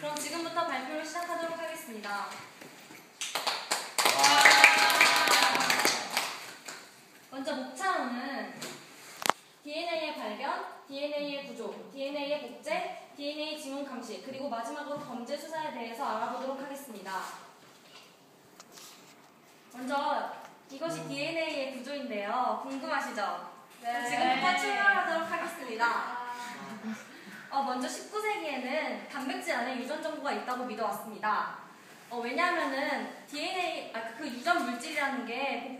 그럼 지금부터 발표를 시작하도록 하겠습니다. 먼저 목차로는 DNA의 발견, DNA의 구조, DNA의 복제, DNA 지문 감시, 그리고 마지막으로 범죄 수사에 대해서 알아보도록 하겠습니다. 먼저 이것이 DNA의 구조인데요. 궁금하시죠? 네. 지금부터 출발하도록 하겠습니다. 먼저 19세기에는 단백질 안에 유전 정보가 있다고 믿어왔습니다. 왜냐하면은 DNA, 그 유전 물질이라는 게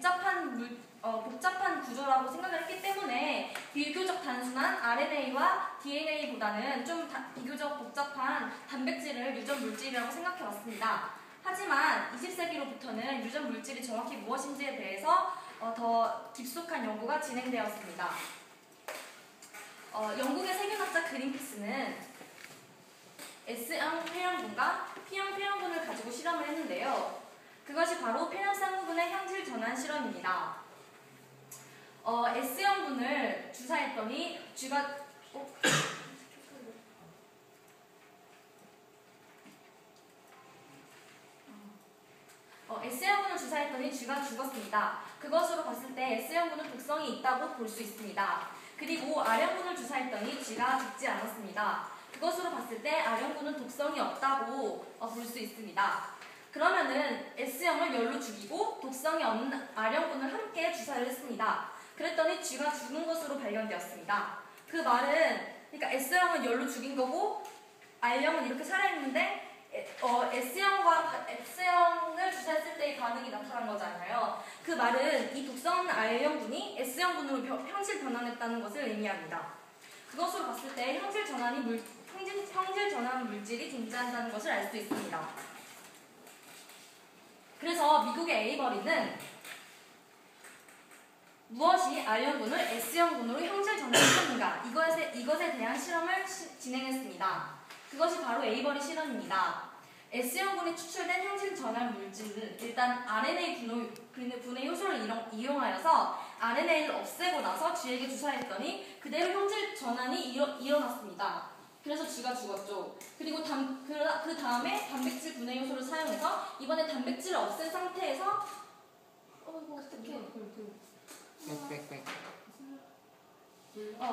복잡한 구조라고 생각을 했기 때문에 비교적 단순한 RNA와 DNA보다는 좀 비교적 복잡한 단백질을 유전 물질이라고 생각해 왔습니다. 하지만 20세기로부터는 유전 물질이 정확히 무엇인지에 대해서 더 깊숙한 연구가 진행되었습니다. 영국의 세균학자 그린피스는 S형 폐형분과 P형 폐형분을 가지고 실험을 했는데요. 그것이 바로 폐렴 쌍구분의 형질 전환 실험입니다. S형분을 주사했더니 S형분을 주사했더니 쥐가 죽었습니다. 그것으로 봤을 때 S형분은 독성이 있다고 볼 수 있습니다. 그리고 R형분을 주사했더니 쥐가 죽지 않았습니다. 그것으로 봤을 때 R형분은 독성이 없다고 볼 수 있습니다. 그러면은 S형을 열로 죽이고 독성이 없는 R형분을 함께 주사를 했습니다. 그랬더니 쥐가 죽은 것으로 발견되었습니다. 그 말은 그러니까 S형은 열로 죽인 거고 R형은 이렇게 살아있는데 S형을 주사했을 때의 반응이 나타난 거잖아요. 그 말은 이 독성 없는 R형분이 S형분으로 형질 변환했다는 것을 의미합니다. 그것으로 봤을 때 형질 전환 물질이 존재한다는 것을 알 수 있습니다. 그래서 미국의 에이버리는 무엇이 R형분을 S형분으로 형질 전환시켰는가 이것에 대한 실험을 진행했습니다. 그것이 바로 에이버리 실험입니다. S형분이 추출된 형질 전환 물질은 일단 RNA 분해 효소를 이용하여서 RNA를 없애고 나서 쥐에게 주사했더니 그대로 형질 전환이 일어났습니다. 그래서 쥐가 죽었죠. 그리고 그 다음에 단백질 분해 효소를 사용해서 이번에 단백질을 없앤 상태에서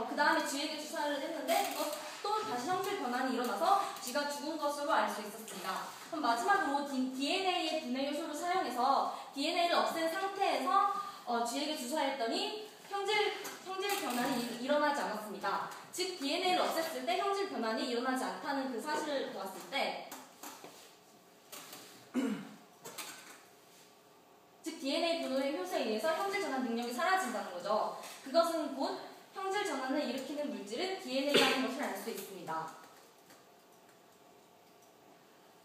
그 다음에 쥐에게 주사를 했는데 또 다시 형질 변환이 일어나서 쥐가 죽은 것으로 알 수 있었습니다. 그럼 마지막으로 DNA의 분해 요소를 사용해서 DNA를 없앤 상태에서 쥐에게 주사했더니 형질 변환이 일어나지 않았습니다. 즉 DNA를 없앴을 때 형질 변환이 일어나지 않다는 그 사실을 보았을 때 즉 DNA 분해 효소에 의해서 형질 전환 능력이 사라진다는 거죠. 그것은 곧 형질 전환을 일으키는 물질은 DNA라는 것을 알 수 있습니다.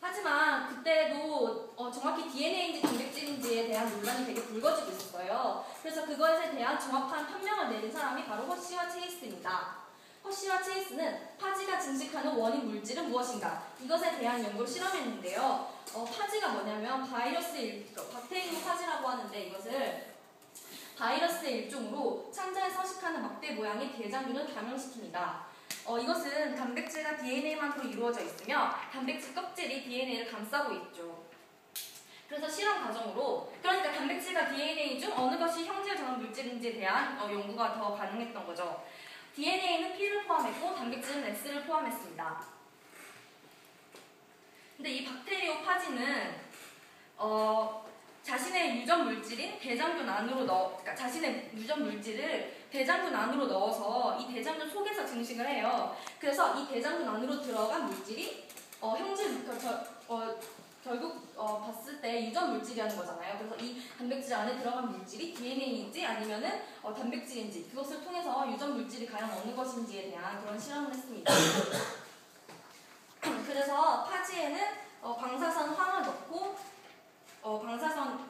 하지만 그때도 정확히 DNA인지 단백질인지에 대한 논란이 되게 불거지고 있었어요. 그래서 그것에 대한 정확한 판명을 내린 사람이 바로 허쉬와 체이스입니다. 허쉬와 체이스는 파지가 증식하는 원인 물질은 무엇인가 이것에 대한 연구를 실험했는데요. 파지가 뭐냐면 박테리오 파지라고 하는데 이것을 바이러스의 일종으로 창자에 서식하는 막대 모양의 대장균을 감염시킵니다. 이것은 단백질과 DNA만으로 이루어져 있으며 단백질 껍질이 DNA를 감싸고 있죠. 그래서 실험 과정으로 그러니까 단백질과 DNA 중 어느 것이 형질 전환 물질인지에 대한 연구가 더 가능했던 거죠. DNA는 P를 포함했고 단백질은 S를 포함했습니다. 근데 이 박테리오 파지는 자신의 유전 물질인 대장균 안으로 자신의 유전 물질을 대장균 안으로 넣어서 이 대장균 속에서 증식을 해요. 그래서 이 대장균 안으로 들어간 물질이 결국 봤을 때 유전 물질이라는 거잖아요. 그래서 이 단백질 안에 들어간 물질이 DNA인지 아니면은 단백질인지 그것을 통해서 유전 물질이 과연 어느 것인지에 대한 그런 실험을 했습니다. 그래서 파지에는 방사선 황을 넣고 방사선